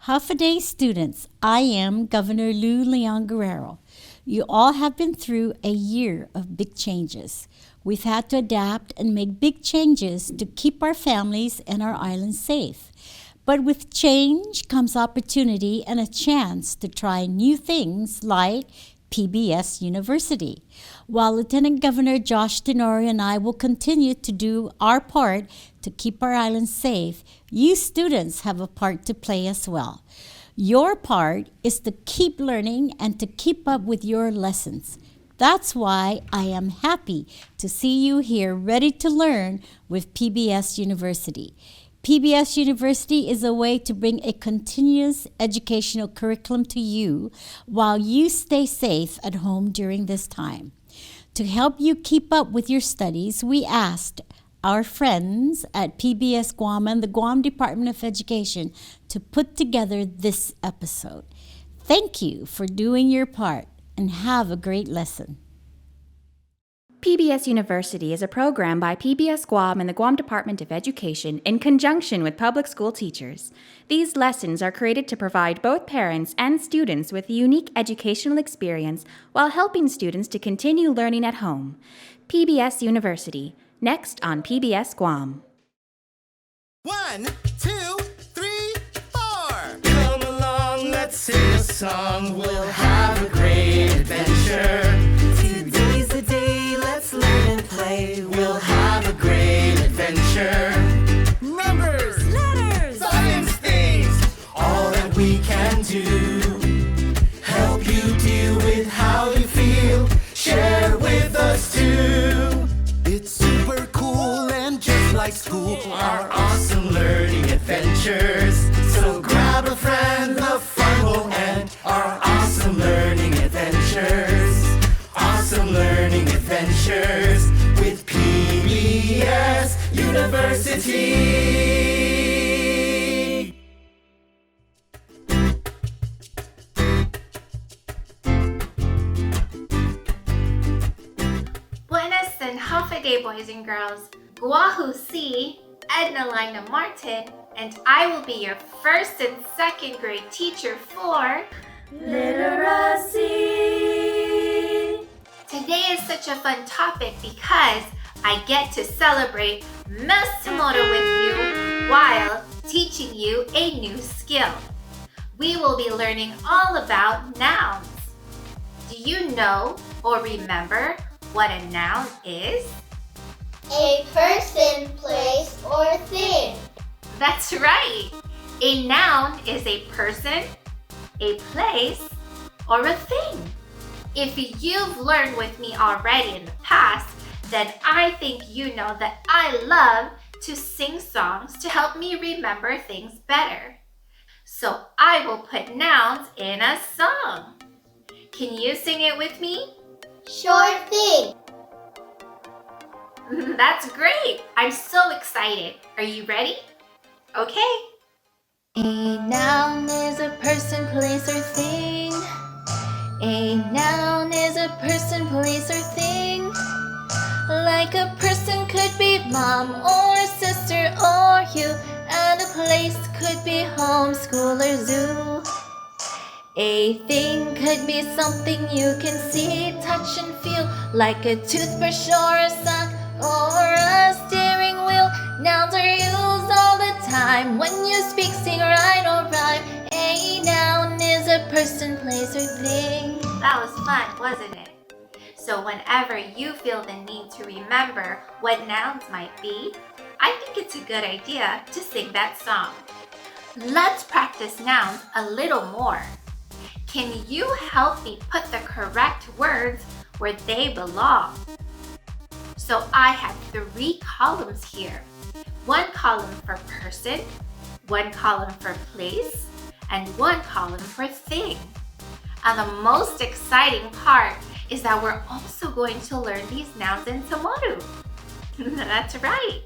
Half-a-day students, I am Governor Lou Leon Guerrero. You all have been through a year of big changes. We've had to adapt and make big changes to keep our families and our island safe. But with change comes opportunity and a chance to try new things like PBS University. While Lieutenant Governor Josh Tenorio and I will continue to do our part to keep our island safe, you students have a part to play as well. Your part is to keep learning and to keep up with your lessons. That's why I am happy to see you here ready to learn with PBS University. PBS University is a way to bring a continuous educational curriculum to you while you stay safe at home during this time. To help you keep up with your studies, we asked our friends at PBS Guam and the Guam Department of Education to put together this episode. Thank you for doing your part and have a great lesson. PBS University is a program by PBS Guam and the Guam Department of Education in conjunction with public school teachers. These lessons are created to provide both parents and students with a unique educational experience while helping students to continue learning at home. PBS University, next on PBS Guam. 1, 2, 3, 4. Come along, let's sing a song. We'll have a great adventure. Today's the day, let's learn and play. We'll have a great adventure. Numbers, letters, science things, all that we can do. Help you deal with how you feel. Share with us too. It's super cool and just like school, our awesome learning adventures. So grab a friend, the fun will end. Our awesome learning adventures. Awesome learning adventures with PBS University. Buenas and half-a-day boys and girls. Guahu C, Edna Lina Martin, and I will be your first and second grade teacher for literacy. Today is such a fun topic because I get to celebrate Ms. CHamoru with you while teaching you a new skill. We will be learning all about nouns. Do you know or remember what a noun is? A person, place, or thing. That's right. A noun is a person, a place, or a thing. If you've learned with me already in the past, then I think you know that I love to sing songs to help me remember things better. So I will put nouns in a song. Can you sing it with me? Sure thing. That's great! I'm so excited. Are you ready? Okay. A noun is a person, place, or thing. A noun is a person, place, or thing. Like a person could be mom or sister or you, and a place could be home, school, or zoo. A thing could be something you can see, touch, and feel, like a toothbrush or a sock or a steering wheel. Nouns are used all the time when you speak, sing, write, or rhyme. A noun is a person, place, or thing. That was fun, wasn't it? So whenever you feel the need to remember what nouns might be, I think it's a good idea to sing that song. Let's practice nouns a little more. Can you help me put the correct words where they belong? So I have 3 columns here. 1 column for person, 1 column for place, and 1 column for thing. And the most exciting part is that we're also going to learn these nouns in CHamoru. That's right.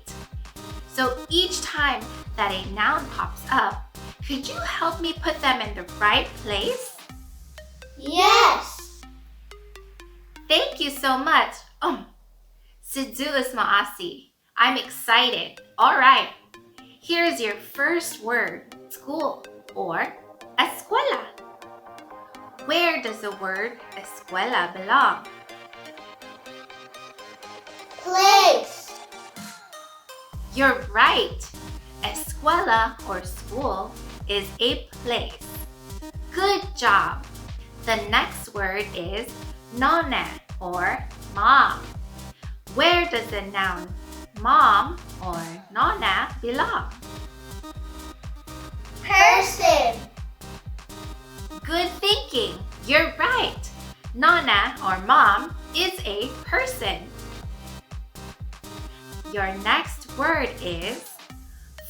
So each time that a noun pops up, could you help me put them in the right place? Yes. Thank you so much. Sedulous Maasi. I'm excited. All right. Here's your first word, school or escuela. Where does the word escuela belong? Place. You're right. Escuela or school is a place. Good job. The next word is nona or mom. Where does the noun mom or nona belong? Person. Good thinking. You're right. Nona or mom is a person. Your next word is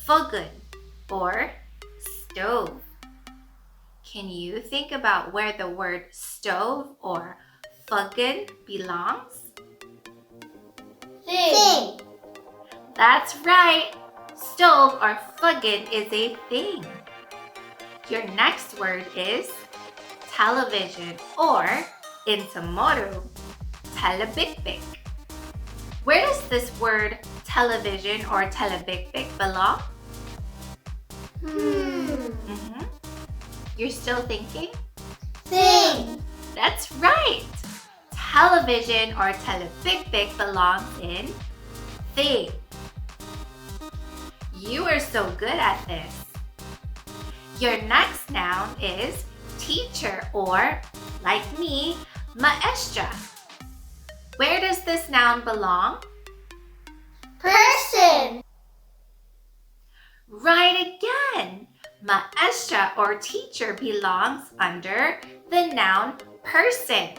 fogun or stove. Can you think about where the word stove or fogun belongs? Thing. That's right. Stove or fogun is a thing. Your next word is television or in CHamoru, telebikbik. Where does this word television or telebikbik belong? You're still thinking? Thing. That's right. Television or telebikbik belongs in thing. You are so good at this. Your next noun is teacher or, like me, maestra. Where does this noun belong? Person. Right again. Maestra or teacher belongs under the noun person.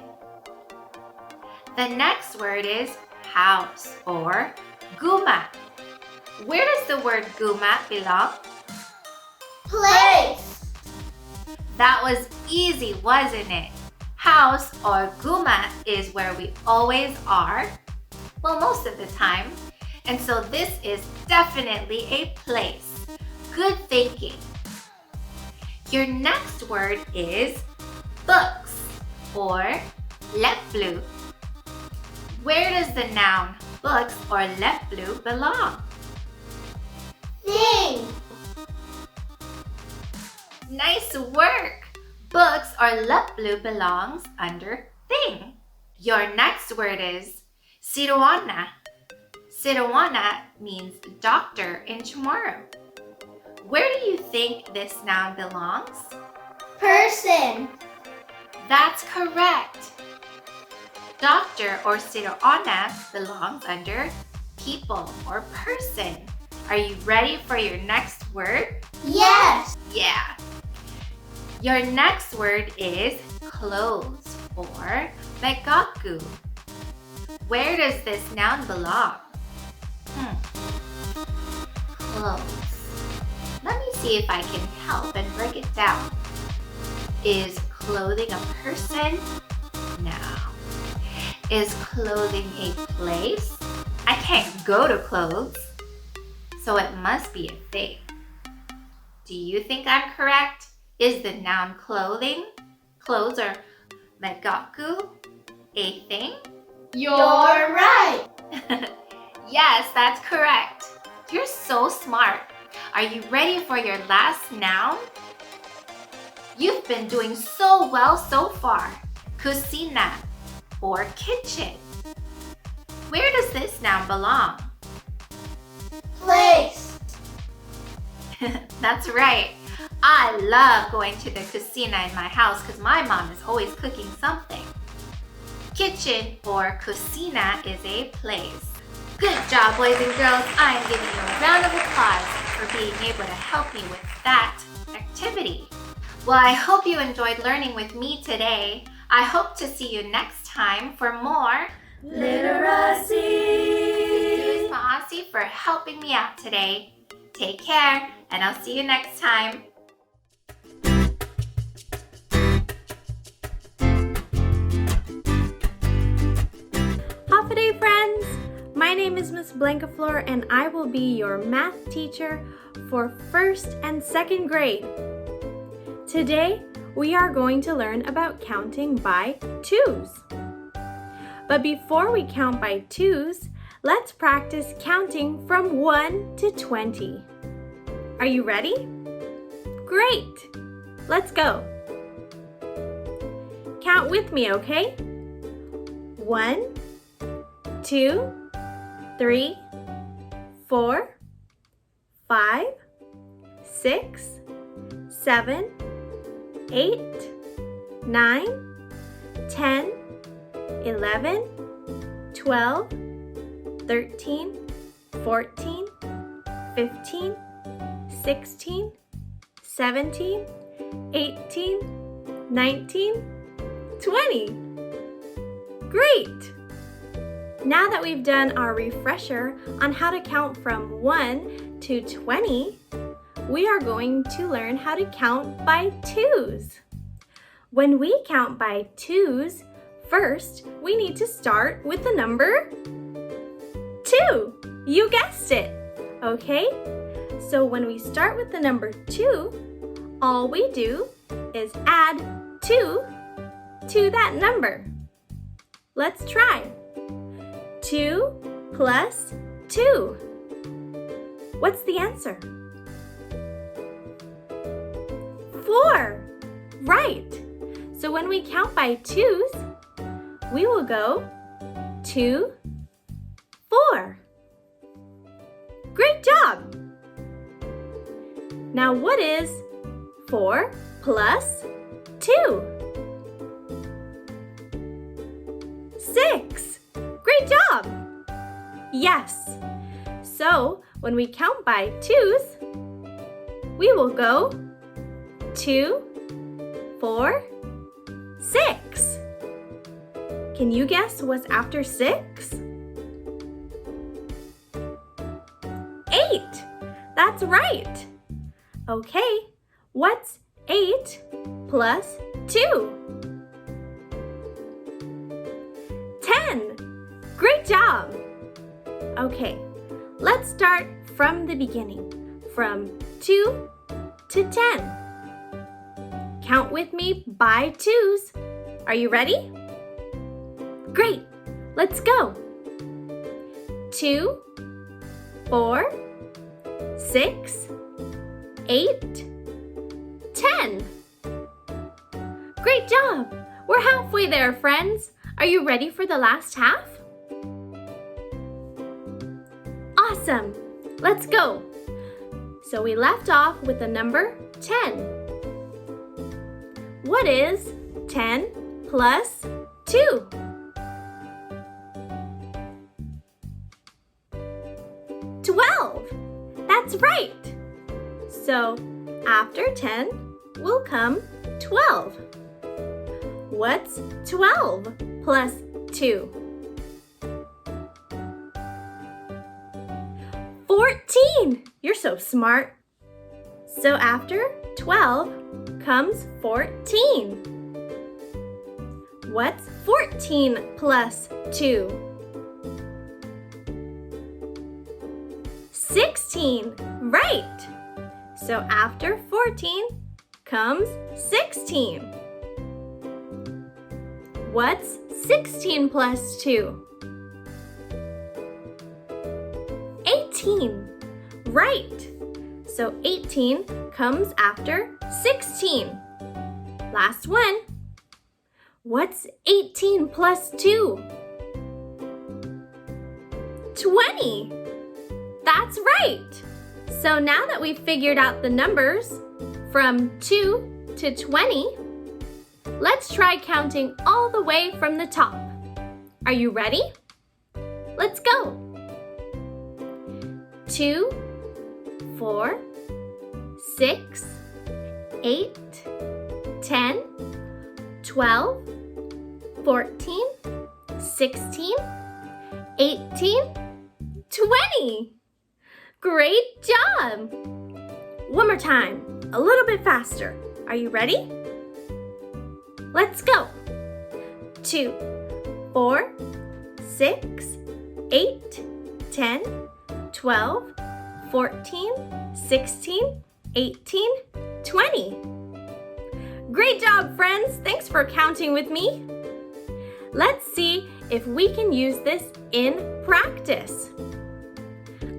The next word is house or guma. Where does the word guma belong? Place. That was easy, wasn't it? House or guma is where we always are. Well, most of the time. And so this is definitely a place. Good thinking. Your next word is books or leplu. Where does the noun books or leplu belong? Thing. Nice work! Books or leplu belongs under thing. Your next word is siruana. Siruana means doctor in CHamoru. Where do you think this noun belongs? Person. That's correct. Doctor or siruana belongs under people or person. Are you ready for your next word? Yes. Yeah. Your next word is clothes or megaku. Where does this noun belong? Clothes. Let me see if I can help and break it down. Is clothing a person? No. Is clothing a place? I can't go to clothes, so it must be a thing. Do you think I'm correct? Is the noun clothing, clothes or megaku a thing? You're right. Yes, that's correct. You're so smart. Are you ready for your last noun? You've been doing so well so far. Kusina or kitchen. Where does this noun belong? Place. That's right. I love going to the kusina in my house because my mom is always cooking something. Kitchen or kusina is a place. Good job, boys and girls. I am giving you a round of applause for being able to help me with that activity. Well, I hope you enjoyed learning with me today. I hope to see you next time for more Literacy. Thank you, Maasi, for helping me out today. Take care, and I'll see you next time. Hafa friends! My name is Miss Blancaflor and I will be your math teacher for 1st and 2nd grade. Today, we are going to learn about counting by twos. But before we count by twos, let's practice counting from 1 to 20. Are you ready? Great! Let's go. Count with me, okay? 1, 2, 3, 4, 5, 6, 7, 8, 9, 10, 11, 12, 13, 14, 15, 16, 17, 18, 19, 20. Great! Now that we've done our refresher on how to count from 1 to 20, we are going to learn how to count by twos. When we count by twos, first we need to start with the number 2. You guessed it, okay? So when we start with the number 2, all we do is add 2 to that number. Let's try. 2 plus 2. What's the answer? 4. Right. So when we count by twos, we will go 2, 4. Great job! Now what is 4 plus 2? 6. Great job! Yes. So when we count by twos, we will go 2, 4, 6. Can you guess what's after 6? 8. That's right. Okay, what's 8 plus 2? 10. Great job. Okay, let's start from the beginning, from 2 to 10. Count with me by twos. Are you ready? Great, let's go. 2, 4, 6, 8, 10. Great job! We're halfway there, friends. Are you ready for the last half? Awesome! Let's go. So we left off with the number 10. What is 10 plus 2? 12. That's right. So after 10 will come 12. What's 12 plus 2? 14. You're so smart. So after 12 comes 14. What's 14 plus 2? 16. Right. So after 14 comes 16. What's 16 plus 2? 18. Right. So 18 comes after 16. Last one. What's 18 plus 2? 20. That's right. So now that we've figured out the numbers from 2 to 20, let's try counting all the way from the top. Are you ready? Let's go. 2, 4, 6, 8, 10, 12, 14, 16, 18, 20. Great job! One more time, a little bit faster. Are you ready? Let's go. 2, 4, 6, 8, 10, 12, 14, 16, 18, 20. Great job, friends! Thanks for counting with me. Let's see if we can use this in practice.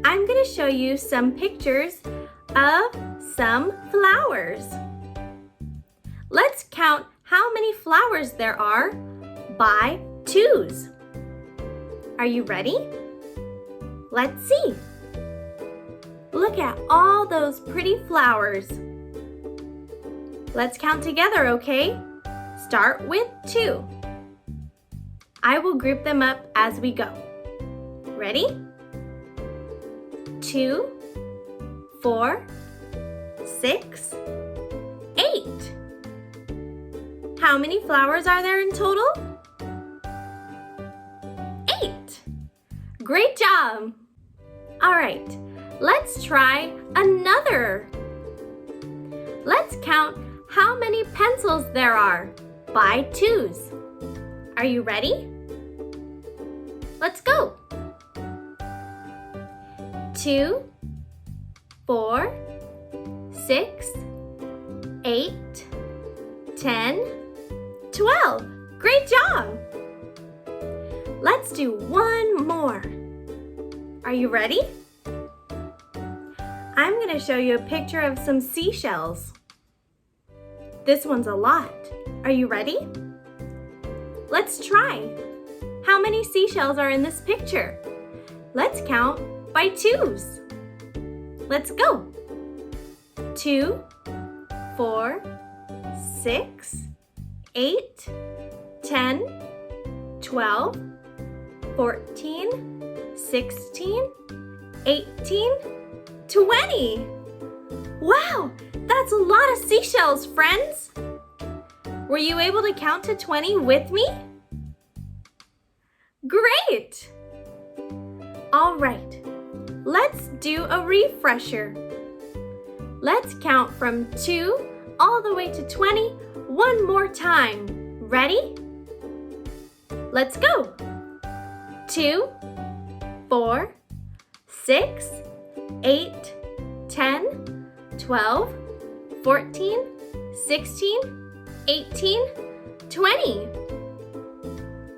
I'm going to show you some pictures of some flowers. let's count how many flowers there are by twos. Are you ready? Let's see. Look at all those pretty flowers. Let's count together, okay? Start with 2. I will group them up as we go. Ready? 2, 4, 6, 8. How many flowers are there in total? 8. Great job! All right, let's try another. Let's count how many pencils there are by twos. Are you ready? Let's go. 2, 4, 6, 8, 10, 12. Great job! Let's do one more. Are you ready? I'm going to show you a picture of some seashells. This one's a lot. Are you ready? Let's try. How many seashells are in this picture? Let's count by twos. Let's go. 2, 4, 6, 8, 10, 12, 14, 16, 18, 20. Wow, that's a lot of seashells, friends. Were you able to count to 20 with me? Great! All right, let's do a refresher. Let's count from 2 all the way to 20 one more time. Ready? Let's go. 2, 4, 6, 8, 10, 12, 14, 16, 18, 20.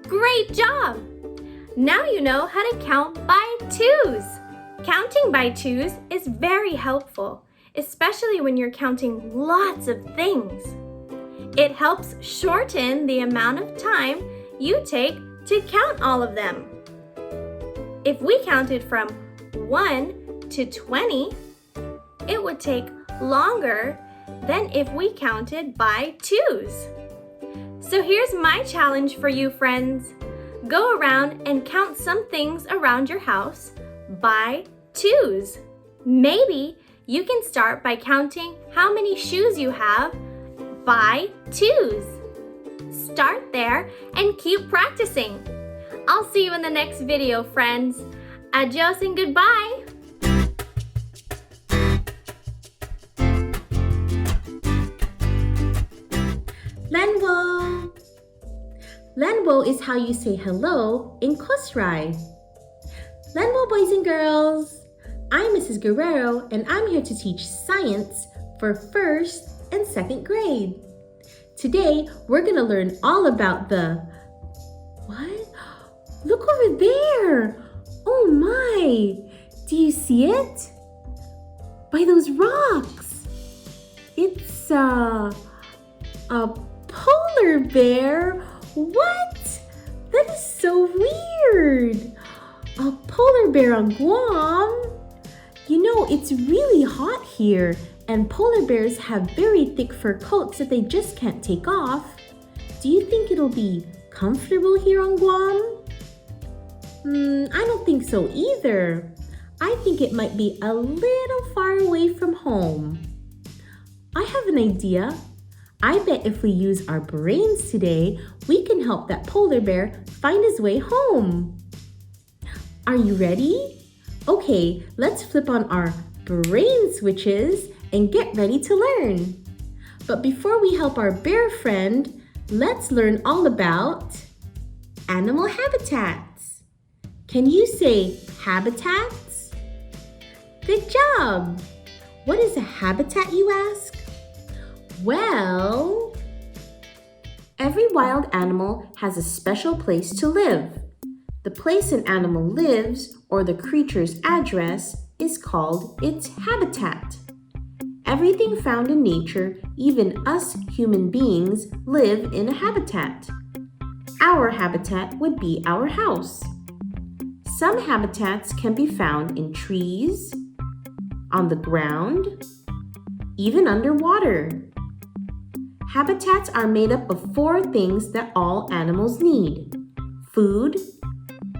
Great job! Now you know how to count by twos. Counting by twos is very helpful, especially when you're counting lots of things. It helps shorten the amount of time you take to count all of them. If we counted from 1 to 20, it would take longer than if we counted by twos. So here's my challenge for you, friends. Go around and count some things around your house by twos. Maybe you can start by counting how many shoes you have by twos. Start there and keep practicing. I'll see you in the next video, friends. Adios and goodbye. Lenwo. Lenwo is how you say hello in Kosrae. Lenwo, boys and girls. I'm Mrs. Guerrero, and I'm here to teach science for 1st and 2nd grade. Today, we're going to learn all about the... What? Look over there! Oh my! Do you see it? By those rocks! It's a polar bear. What? That is so weird. A polar bear on Guam? You know, it's really hot here, and polar bears have very thick fur coats that they just can't take off. Do you think it'll be comfortable here on Guam? I don't think so either. I think it might be a little far away from home. I have an idea. I bet if we use our brains today, we can help that polar bear find his way home. Are you ready? Okay, let's flip on our brain switches and get ready to learn. But before we help our bear friend, let's learn all about animal habitats. Can you say habitats? Good job! What is a habitat, you ask? Well, every wild animal has a special place to live. The place an animal lives, or the creature's address, is called its habitat. everything found in nature, even us human beings, live in a habitat. Our habitat would be our house. Some habitats can be found in trees, on the ground, even underwater. Habitats are made up of 4 things that all animals need: food,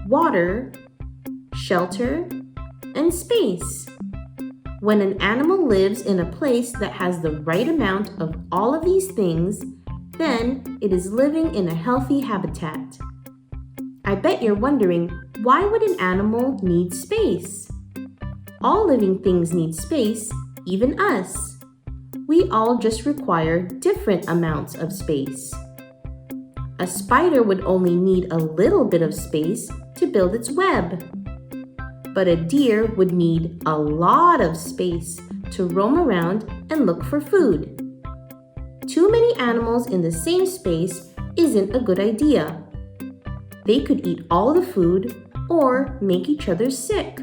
water, shelter, and space. When an animal lives in a place that has the right amount of all of these things, then it is living in a healthy habitat. I bet you're wondering, why would an animal need space? All living things need space, even us. We all just require different amounts of space. A spider would only need a little bit of space to build its web. But a deer would need a lot of space to roam around and look for food. Too many animals in the same space isn't a good idea. They could eat all the food or make each other sick.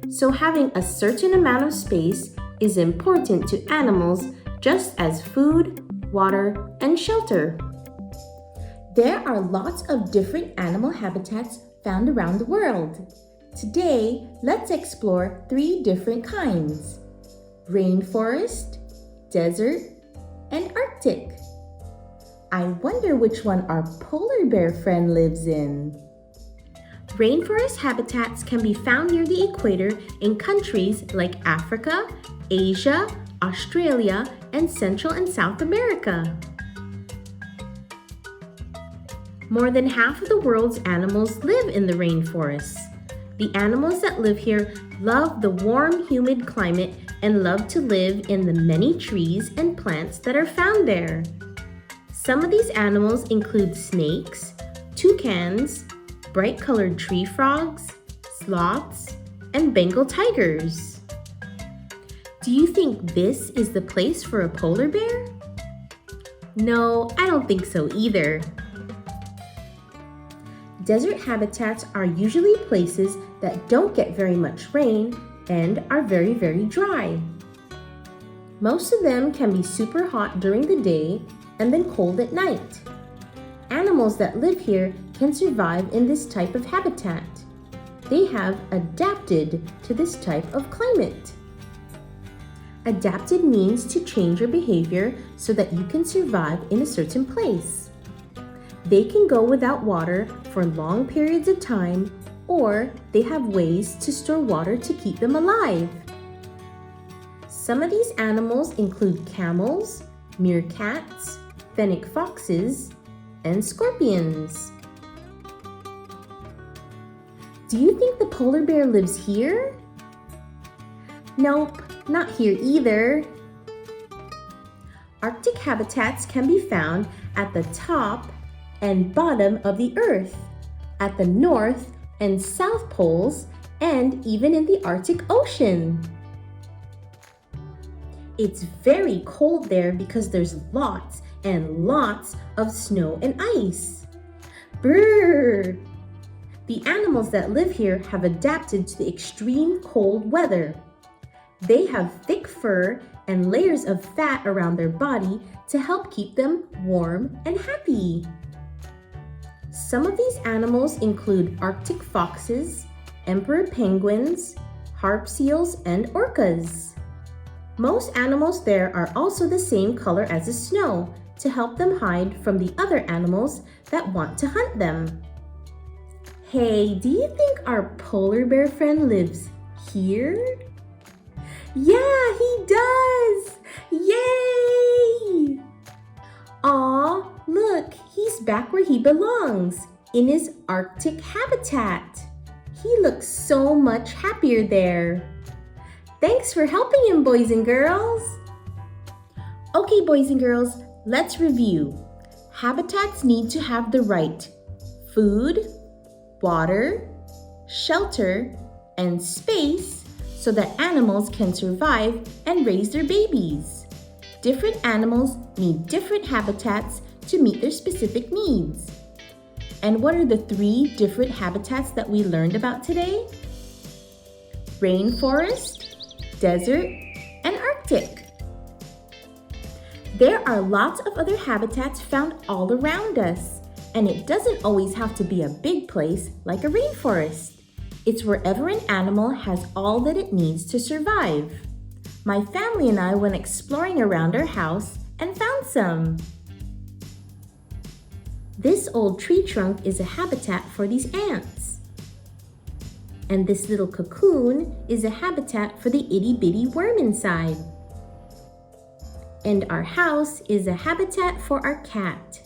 So having a certain amount of space is important to animals just as food, water, and shelter. There are lots of different animal habitats found around the world. Today, let's explore 3 different kinds: rainforest, desert, and Arctic. I wonder which one our polar bear friend lives in. Rainforest habitats can be found near the equator in countries like Africa, Asia, Australia, and Central and South America. More than half of the world's animals live in the rainforests. The animals that live here love the warm, humid climate and love to live in the many trees and plants that are found there. Some of these animals include snakes, toucans, bright-colored tree frogs, sloths, and Bengal tigers. Do you think this is the place for a polar bear? No, I don't think so either. Desert habitats are usually places that don't get very much rain and are very, very dry. Most of them can be super hot during the day and then cold at night. Animals that live here can survive in this type of habitat. They have adapted to this type of climate. Adapted means to change your behavior so that you can survive in a certain place. They can go without water for long periods of time, or they have ways to store water to keep them alive. Some of these animals include camels, meerkats, fennec foxes, and scorpions. Do you think the polar bear lives here? Nope, not here either. Arctic habitats can be found at the top and bottom of the Earth, at the North and South Poles, and even in the Arctic Ocean. It's very cold there because there's lots and lots of snow and ice. Brrr! The animals that live here have adapted to the extreme cold weather. They have thick fur and layers of fat around their body to help keep them warm and happy. Some of these animals include Arctic foxes, emperor penguins, harp seals, and orcas. Most animals there are also the same color as the snow to help them hide from the other animals that want to hunt them. Hey, do you think our polar bear friend lives here? Yeah, he does! Yay! Aw, look, he's back where he belongs, in his Arctic habitat. He looks so much happier there. Thanks for helping him, boys and girls. Okay, boys and girls, let's review. Habitats need to have the right food, water, shelter, and space so that animals can survive and raise their babies. Different animals need different habitats to meet their specific needs. And what are the 3 different habitats that we learned about today? Rainforest, desert, and Arctic. There are lots of other habitats found all around us, and it doesn't always have to be a big place like a rainforest. It's wherever an animal has all that it needs to survive. My family and I went exploring around our house and found some. This old tree trunk is a habitat for these ants. And this little cocoon is a habitat for the itty-bitty worm inside. And our house is a habitat for our cat.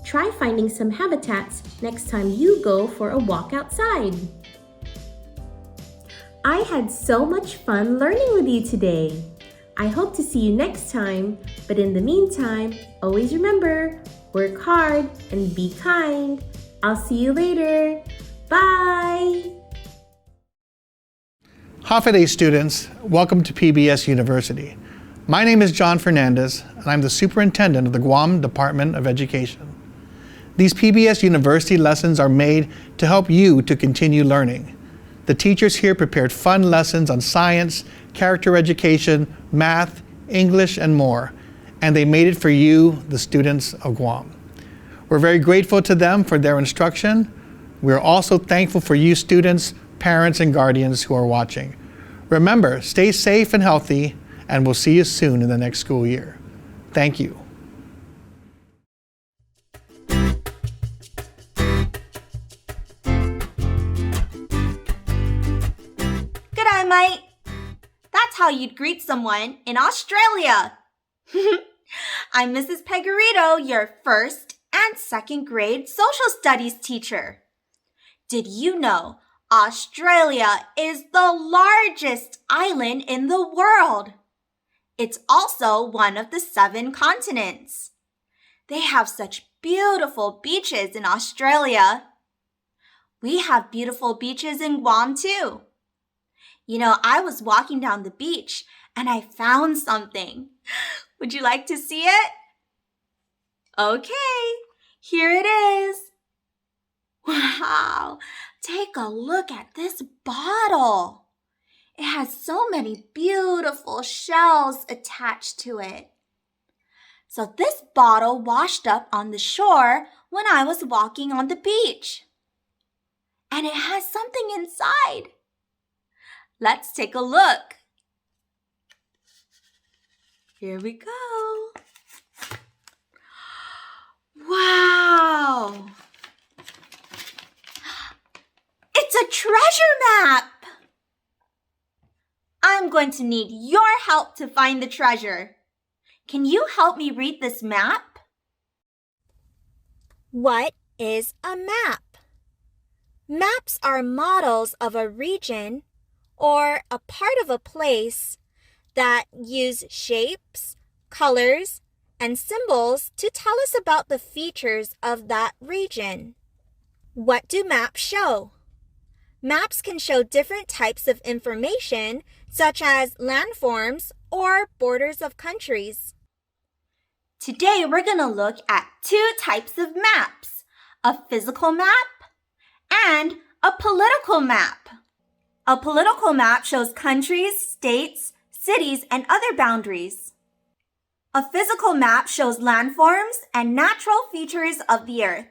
Try finding some habitats next time you go for a walk outside. I had so much fun learning with you today. I hope to see you next time, but in the meantime, always remember, work hard and be kind. I'll see you later. Bye! Hafaday students, welcome to PBS University. My name is John Fernandez, and I'm the superintendent of the Guam Department of Education. These PBS University lessons are made to help you to continue learning. The teachers here prepared fun lessons on science, character education, math, English, and more, and they made it for you, the students of Guam. We're very grateful to them for their instruction. We're also thankful for you students, parents, and guardians who are watching. Remember, stay safe and healthy, and we'll see you soon in the next school year. Thank you. G'day, mate. That's how you'd greet someone in Australia. I'm Mrs. Pegarito, your first and second grade social studies teacher. Did you know Australia is the largest island in the world? It's also one of the 7 continents. They have such beautiful beaches in Australia. We have beautiful beaches in Guam too. You know, I was walking down the beach and I found something. Would you like to see it? Okay, here it is. Wow, take a look at this bottle. It has so many beautiful shells attached to it. So this bottle washed up on the shore when I was walking on the beach. And it has something inside. Let's take a look. Here we go. Wow! It's a treasure map! I'm going to need your help to find the treasure. Can you help me read this map? What is a map? Maps are models of a region or a part of a place that use shapes, colors, and symbols to tell us about the features of that region. What do maps show? Maps can show different types of information, such as landforms or borders of countries. Today, we're going to look at 2 types of maps, a physical map and a political map. A political map shows countries, states, cities, and other boundaries. A physical map shows landforms and natural features of the earth.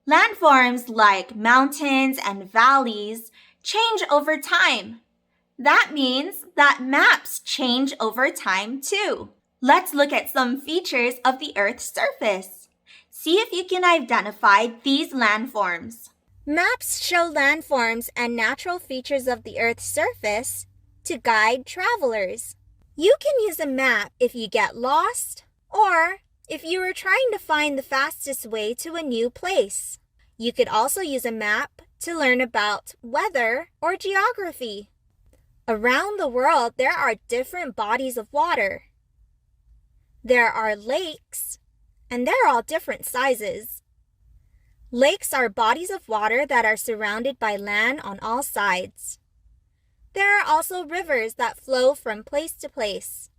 Landforms like mountains and valleys change over time. That means that maps change over time too. Let's look at some features of the Earth's surface. See if you can identify these landforms. Maps show landforms and natural features of the Earth's surface to guide travelers. You can use a map if you get lost or if you are trying to find the fastest way to a new place. You could also use a map to learn about weather or geography. Around the world, there are different bodies of water. There are lakes, and they're all different sizes. Lakes are bodies of water that are surrounded by land on all sides. There are also rivers that flow from place to place.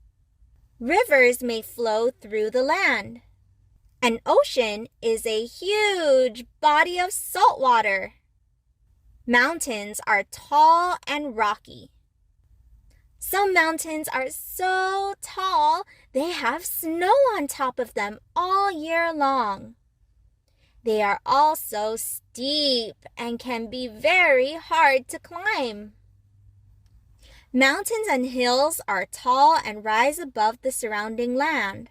Rivers may flow through the land. An ocean is a huge body of salt water. Mountains are tall and rocky. Some mountains are so tall, they have snow on top of them all year long. They are also steep and can be very hard to climb. Mountains and hills are tall and rise above the surrounding land.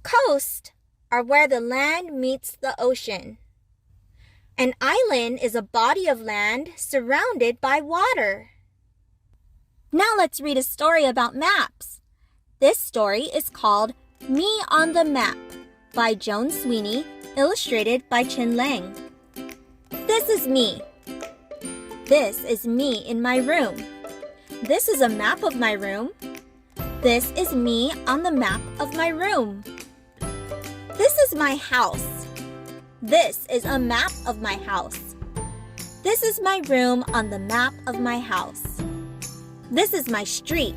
Coasts are where the land meets the ocean. An island is a body of land surrounded by water. Now let's read a story about maps. This story is called Me on the Map by Joan Sweeney, illustrated by Chin Lang. This is me. This is me in my room. This is a map of my room. This is me on the map of my room. This is my house. This is a map of my house. This is my room on the map of my house. This is my street.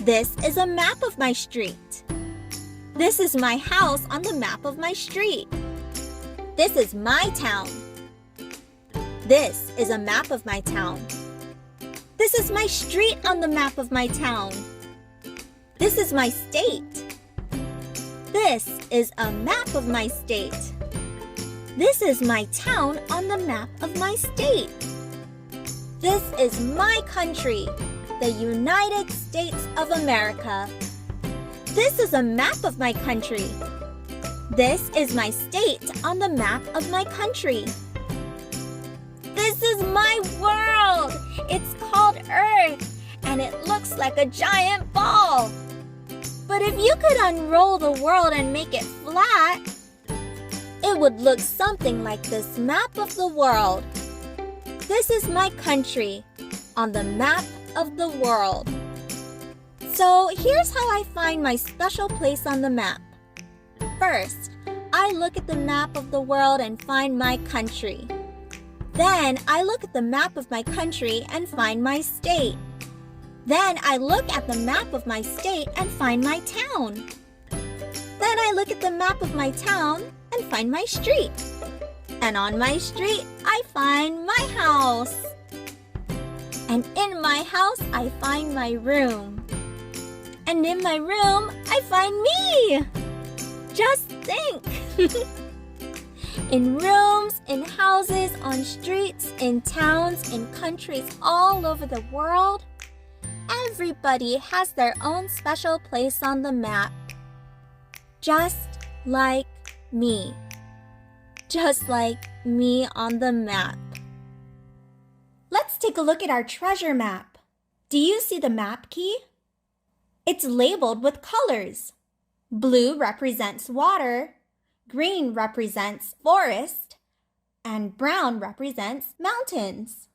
This is a map of my street. This is my house on the map of my street. This is my town. This is a map of my town. This is my street on the map of my town. This is my state. This is a map of my state. This is my town on the map of my state. This is my country, the United States of America. This is a map of my country. This is my state on the map of my country. This is my world. It's called Earth, and it looks like a giant ball. But if you could unroll the world and make it flat, it would look something like this map of the world. This is my country on the map of the world. So here's how I find my special place on the map. First, I look at the map of the world and find my country. Then I look at the map of my country and find my state. Then I look at the map of my state and find my town. Then I look at the map of my town and find my street. And on my street, I find my house. And in my house, I find my room. And in my room, I find me. Just think. In rooms, in houses, on streets, in towns, in countries all over the world, everybody has their own special place on the map. Just like me. Just like me on the map. Let's take a look at our treasure map. Do you see the map key? It's labeled with colors. Blue represents water, green represents forest, and brown represents mountains.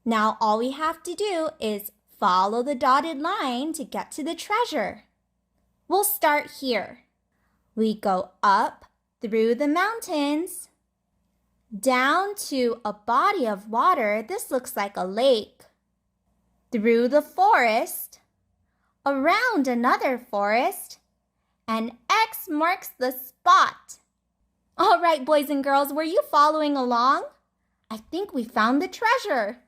Now all we have to do is follow the dotted line to get to the treasure. We'll start here. We go up through the mountains, down to a body of water. This looks like a lake. Through the forest, around another forest, and X marks the spot. All right, boys and girls, were you following along? I think we found the treasure.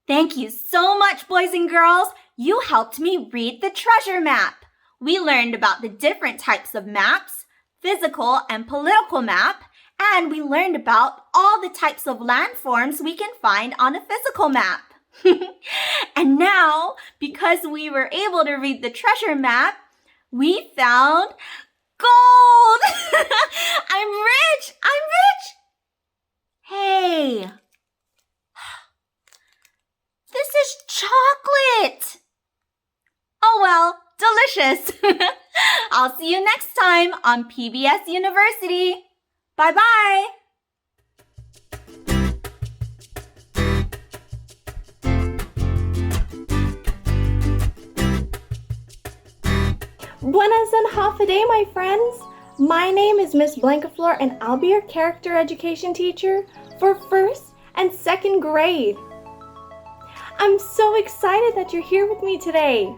Thank you so much, boys and girls. You helped me read the treasure map. We learned about the different types of maps, physical and political map, and we learned about all the types of landforms we can find on a physical map. And now, because we were able to read the treasure map, we found gold! I'm rich! I'm rich! Hey! This is chocolate! Oh well, delicious! I'll see you next time on PBS University. Bye-bye! Buenas and half a day, my friends. My name is Miss Blancaflor, and I'll be your character education teacher for 1st and 2nd grade. I'm so excited that you're here with me today.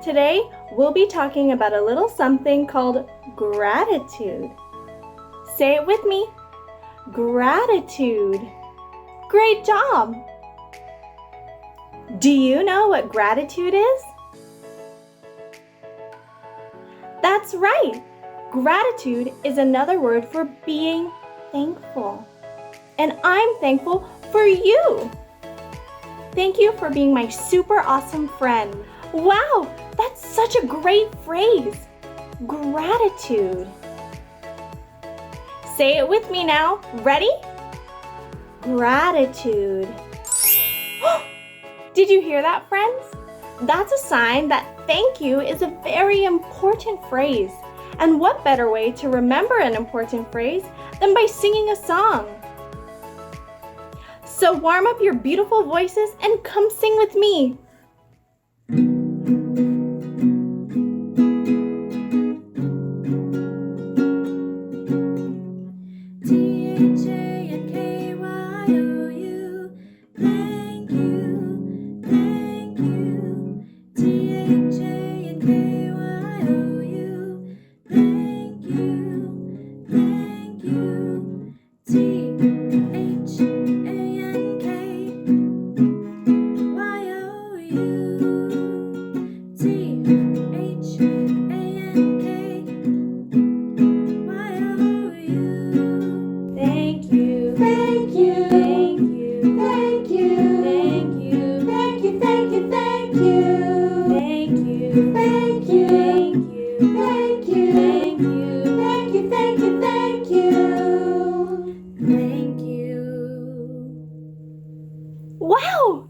Today, we'll be talking about a little something called gratitude. Say it with me. Gratitude. Great job. Do you know what gratitude is? That's right! Gratitude is another word for being thankful. And I'm thankful for you! Thank you for being my super awesome friend. Wow, that's such a great phrase! Gratitude. Say it with me now. Ready? Gratitude. Did you hear that, friends? That's a sign that thank you is a very important phrase. And what better way to remember an important phrase than by singing a song? So warm up your beautiful voices and come sing with me. Wow!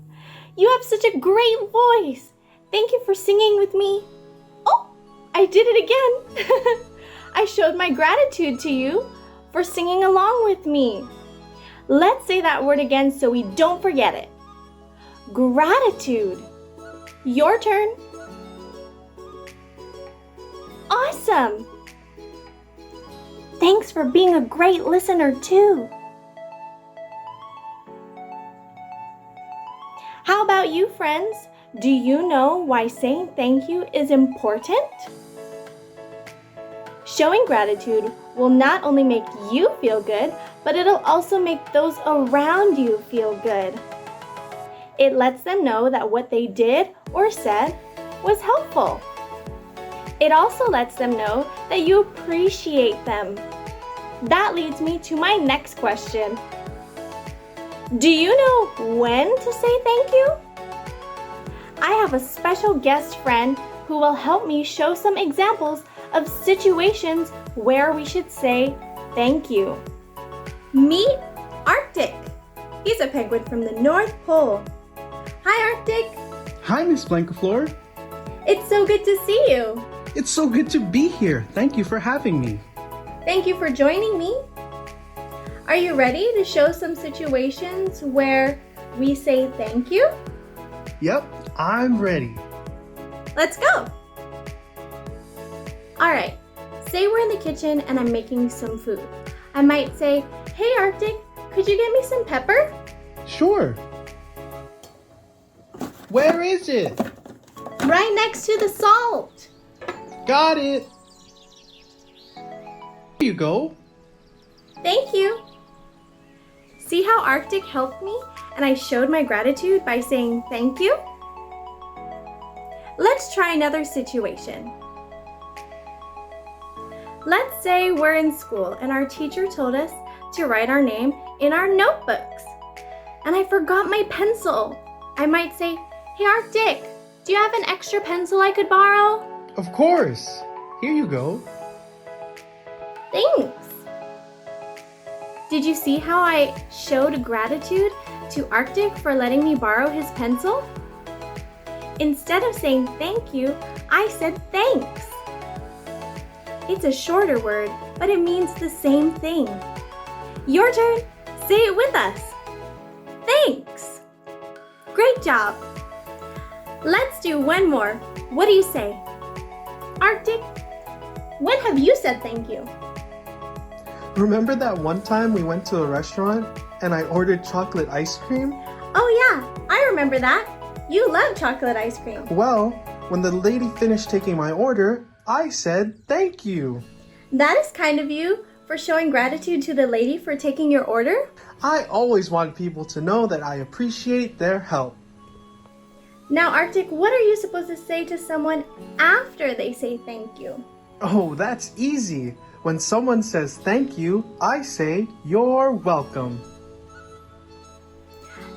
You have such a great voice. Thank you for singing with me. Oh, I did it again. I showed my gratitude to you for singing along with me. Let's say that word again so we don't forget it. Gratitude. Your turn. Awesome. Thanks for being a great listener too. How about you, friends? Do you know why saying thank you is important? Showing gratitude will not only make you feel good, but it'll also make those around you feel good. It lets them know that what they did or said was helpful. It also lets them know that you appreciate them. That leads me to my next question. Do you know when to say thank you? I have a special guest friend who will help me show some examples of situations where we should say thank you. Meet Arctic. He's a penguin from the North Pole. Hi, Arctic. Hi, Miss Blankafleur. It's so good to see you. It's so good to be here. Thank you for having me. Thank you for joining me. Are you ready to show some situations where we say thank you? Yep, I'm ready. Let's go. All right, say we're in the kitchen and I'm making some food. I might say, hey Arctic, could you get me some pepper? Sure. Where is it? Right next to the salt. Got it. Here you go. Thank you. See how Arctic helped me and I showed my gratitude by saying thank you? Let's try another situation. Let's say we're in school and our teacher told us to write our name in our notebooks. And I forgot my pencil. I might say, hey Arctic, do you have an extra pencil I could borrow? Of course. Here you go. Thanks. Did you see how I showed gratitude to Arctic for letting me borrow his pencil? Instead of saying thank you, I said thanks. It's a shorter word, but it means the same thing. Your turn. Say it with us. Thanks. Great job. Let's do one more. What do you say? Arctic, when have you said thank you? Remember that one time we went to a restaurant and I ordered chocolate ice cream? Oh yeah, I remember that. You love chocolate ice cream. Well, when the lady finished taking my order, I said thank you. That is kind of you for showing gratitude to the lady for taking your order. I always want people to know that I appreciate their help. Now, Arctic, what are you supposed to say to someone after they say thank you? Oh, that's easy. When someone says thank you, I say you're welcome.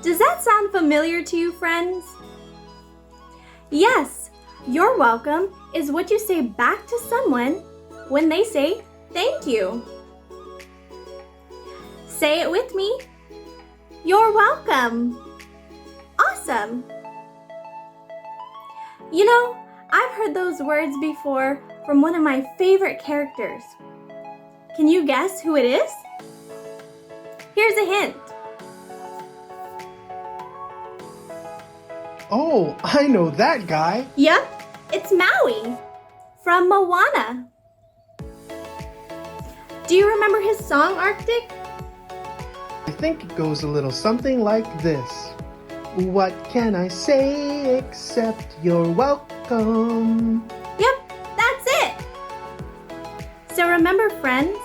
Does that sound familiar to you, friends? Yes, you're welcome is what you say back to someone when they say thank you. Say it with me. You're welcome. Awesome. You know, I've heard those words before from one of my favorite characters. Can you guess who it is? Here's a hint. Oh, I know that guy. Yep, it's Maui from Moana. Do you remember his song, Arctic? I think it goes a little something like this. What can I say except you're welcome? Yep, that's it. So remember, friends,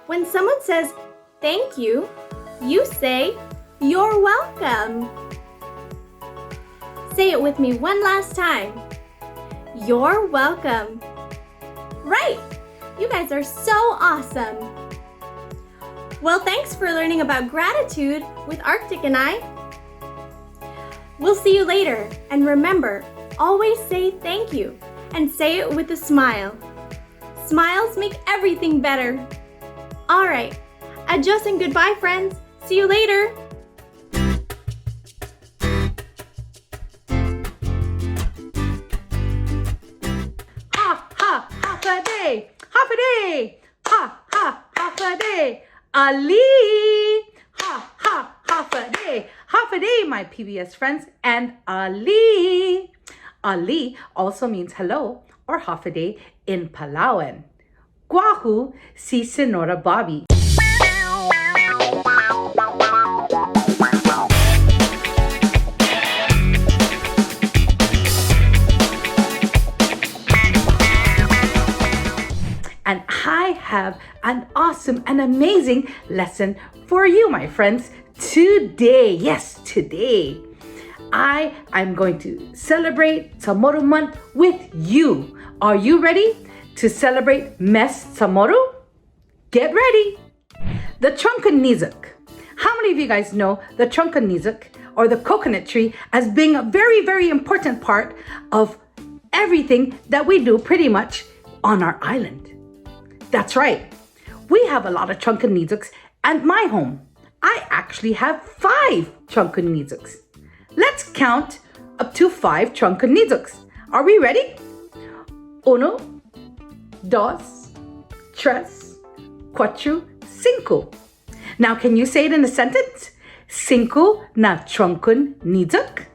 when someone says thank you, you say you're welcome. Say it with me one last time. You're welcome. Right, you guys are so awesome. Well, thanks for learning about gratitude with Arctic and I. We'll see you later, and remember, always say thank you, and say it with a smile. Smiles make everything better. All right, adios and goodbye, friends. See you later. Half a day, half a day. Ali, half a day, my PBS friends, and Ali. Ali also means hello or half a day in Palawan. Guahu si Senora Bobby. And I have an awesome and amazing lesson for you, my friends, today. Yes, today. I'm going to celebrate CHamoru month with you. Are you ready to celebrate Mes CHamoru? Get ready. The Trunkan Nizuk. How many of you guys know the Trunkan Nizuk or the coconut tree as being a very, very important part of everything that we do pretty much on our island? That's right. We have a lot of Trunkan Nizuks at my home. I actually have 5 Trunkan Nizuks. Let's count up to 5 Trunkan Nizuks. Are we ready? 1, 2, 3, 4, 5. Now, can you say it in a sentence? 5 na Trunkan Nizuk.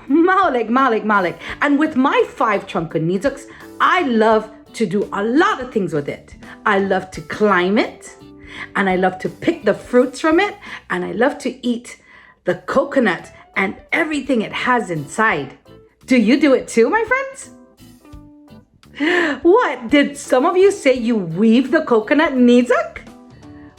Malik. And with my 5 Trunkan Nizuks, I love to do a lot of things with it. I love to climb it, and I love to pick the fruits from it, and I love to eat the coconut and everything it has inside. Do you do it too, my friends? What? Did some of you say you weave the coconut nizuk?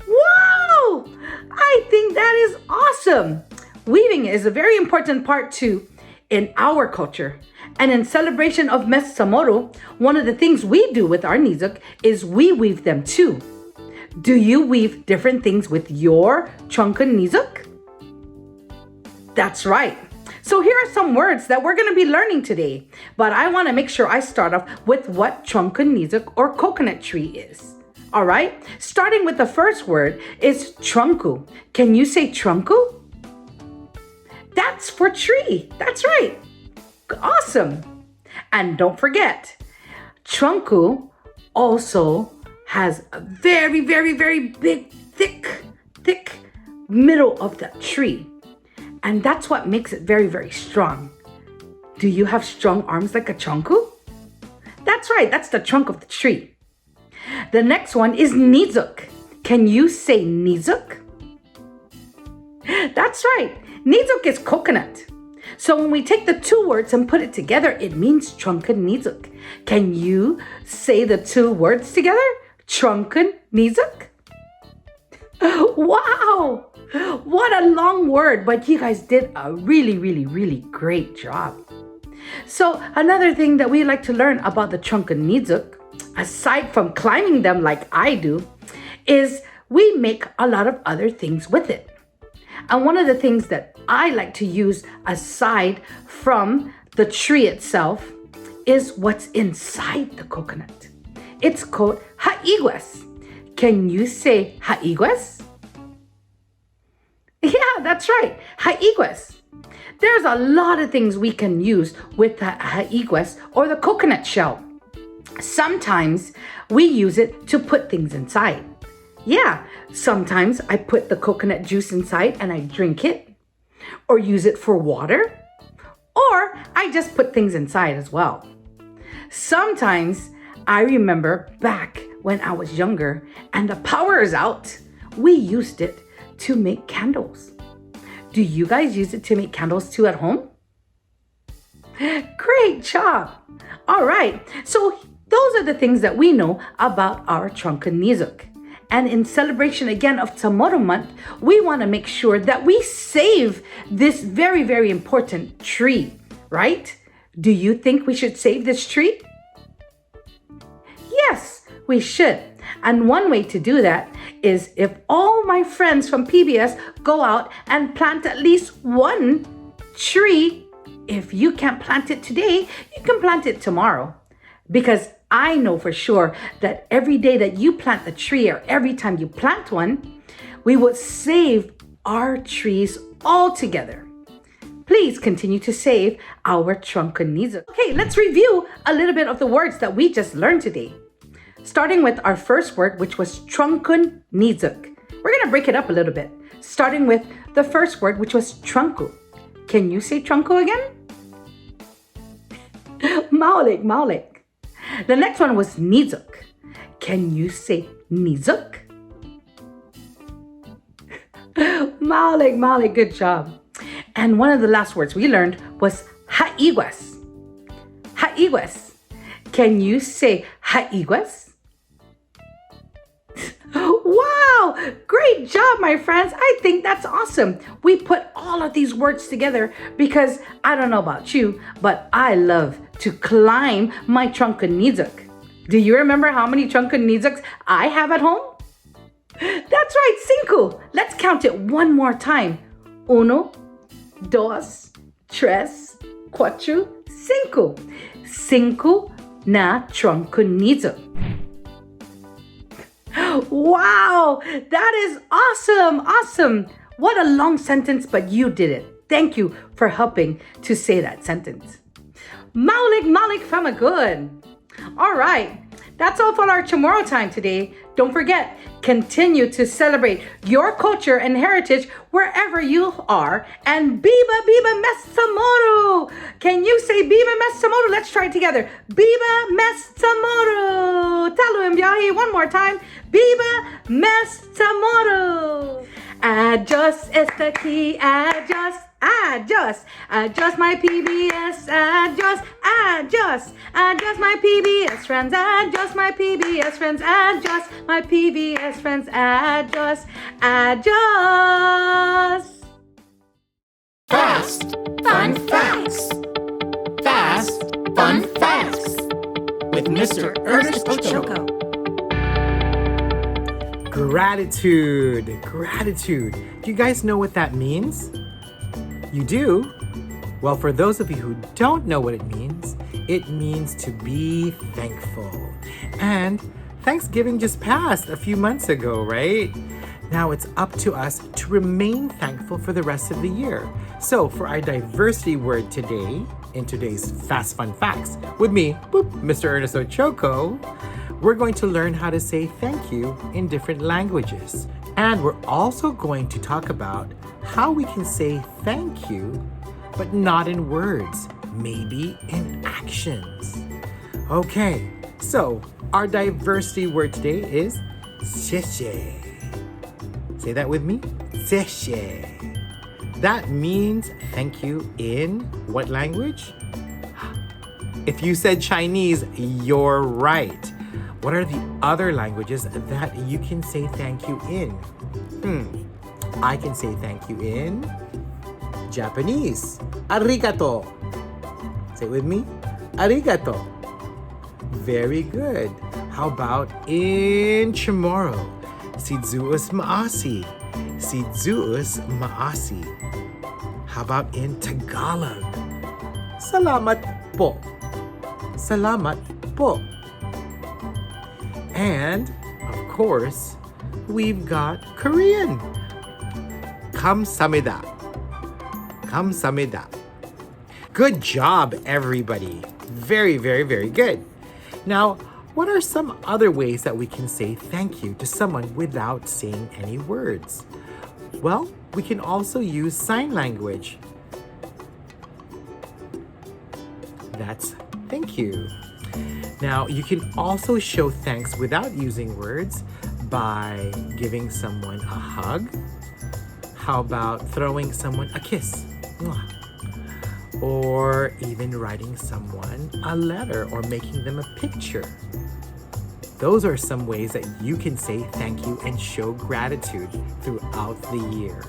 Wow! I think that is awesome. Weaving is a very important part too in our culture. And in celebration of Mes CHamoru, one of the things we do with our nizuk is we weave them too. Do you weave different things with your Trunkan nizuk? That's right. So here are some words that we're going to be learning today. But I want to make sure I start off with what Trunkan nizuk or coconut tree is. All right? Starting with the first word is trunku. Can you say trunku? That's for tree. That's right. Awesome. And don't forget, trunku also has a very, very, very big, thick middle of the tree. And that's what makes it very, very strong. Do you have strong arms like a trunku? That's right. That's the trunk of the tree. The next one is nizuk. Can you say nizuk? That's right. Nizuk is coconut. So when we take the 2 words and put it together, it means Trunkan nizuk. Can you say the 2 words together? Trunkan nizuk? Wow! What a long word, but you guys did a really great job. So another thing that we like to learn about the Chunkanizuk, aside from climbing them like I do, is we make a lot of other things with it. And one of the things that I like to use aside from the tree itself is what's inside the coconut. It's called haiguas. Can you say haiguas? Yeah, that's right, haiguas. There's a lot of things we can use with the haiguas or the coconut shell. Sometimes we use it to put things inside. Yeah, sometimes I put the coconut juice inside and I drink it, or use it for water, or I just put things inside as well. Sometimes I remember back when I was younger and the power is out, we used it to make candles. Do you guys use it to make candles too at home? Great job. All right, so those are the things that we know about our Chunkanizuk. And in celebration again of CHamoru month, we want to make sure that we save this very important tree, right? Do you think we should save this tree? Yes, we should. And one way to do that is if all my friends from PBS go out and plant at least one tree. If you can't plant it today, you can plant it tomorrow. Because I know for sure that every day that you plant a tree or every time you plant one, we would save our trees all together. Please continue to save our Chunkanizuk. Okay, let's review a little bit of the words that we just learned today. Starting with our first word, which was Chunkanizuk. We're going to break it up a little bit. Starting with the first word, which was trunku. Can you say trunku again? Maulik, maulik. The next one was nizuk. Can you say nizuk? Maulik, maulik, good job. And one of the last words we learned was haiguas. Haiguas. Can you say haiguas? Wow, great job, my friends. I think that's awesome. We put all of these words together because I don't know about you, but I love to climb my Chunkanizuk. Do you remember how many Chunkanizuks I have at home? That's right, cinco. Let's count it one more time. Uno, dos, tres, cuatro, cinco. Cinco na Chunkanizuk. Wow, that is awesome, awesome. What a long sentence, but you did it. Thank you for helping to say that sentence. Maulik, maulik, famagud. All right, that's all for our CHamoru time today. Don't forget, continue to celebrate your culture and heritage wherever you are. And Biba, Biba, Mes CHamoru. Can you say Biba, Mes CHamoru? Let's try it together. Biba, Mes CHamoru. Talu Mbiahi, one more time. Biba, Mes CHamoru. Adjust está aquí, adjust. Adjust my PBS, adjust my PBS friends, adjust my PBS friends, adjust my PBS friends, adjust. Fast, fun facts. Fast, fun facts. With Mr. Ernest Ochoco. Gratitude. Do you guys know what that means? You do? Well, for those of you who don't know what it means to be thankful. And Thanksgiving just passed a few months ago, right? Now it's up to us to remain thankful for the rest of the year. So for our diversity word today, in today's Fast Fun Facts, with me, Mr. Ernest Ochoco, we're going to learn how to say thank you in different languages. And we're also going to talk about how we can say thank you, but not in words, maybe in actions. Okay, so our diversity word today is 谢谢. Say that with me. 谢谢. That means thank you in what language? If you said Chinese, you're right. What are the other languages that you can say thank you in? I can say thank you in Japanese. Arigato. Say it with me. Arigato. Very good. How about in CHamoru? Sidzuus maasi. Sidzuus maasi. How about in Tagalog? Salamat po. Salamat po. And, of course, we've got Korean. Kamsamnida. Kamsamnida. Good job, everybody. Very, very, very good. Now, what are some other ways that we can say thank you to someone without saying any words? Well, we can also use sign language. That's thank you. Now, you can also show thanks without using words by giving someone a hug. How about throwing someone a kiss? Mwah. Or even writing someone a letter or making them a picture. Those are some ways that you can say thank you and show gratitude throughout the year.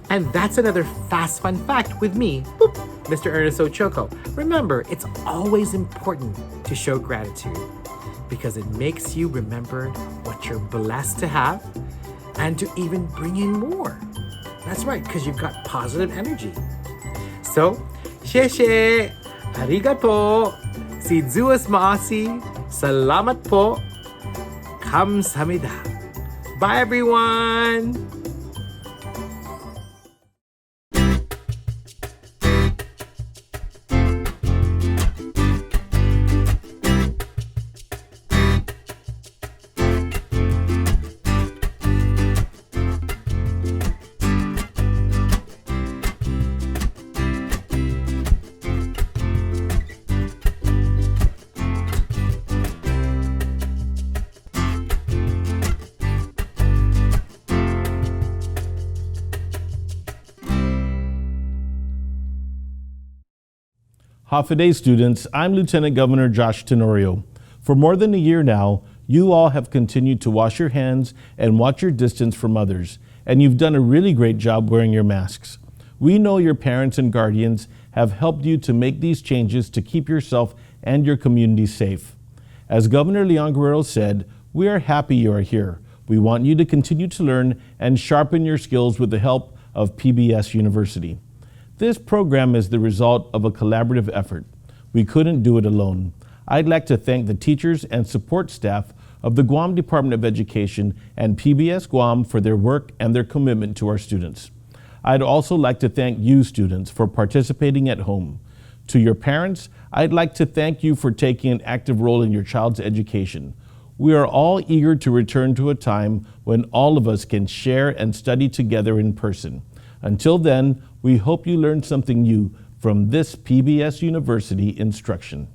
And that's another fast fun fact with me, boop, Mr. Ernesto Choco. Remember, it's always important to show gratitude because it makes you remember what you're blessed to have and to even bring in more. That's right, because you've got positive energy. So, 谢谢, arigato, sidzuas maasi, salamat po, kamsamnida. Bye, everyone! Hafa students, I'm Lieutenant Governor Josh Tenorio. For more than a year now, you all have continued to wash your hands and watch your distance from others, and you've done a really great job wearing your masks. We know your parents and guardians have helped you to make these changes to keep yourself and your community safe. As Governor Leon Guerrero said, we are happy you are here. We want you to continue to learn and sharpen your skills with the help of PBS University. This program is the result of a collaborative effort. We couldn't do it alone. I'd like to thank the teachers and support staff of the Guam Department of Education and PBS Guam for their work and their commitment to our students. I'd also like to thank you students for participating at home. To your parents, I'd like to thank you for taking an active role in your child's education. We are all eager to return to a time when all of us can share and study together in person. Until then, we hope you learned something new from this PBS University instruction.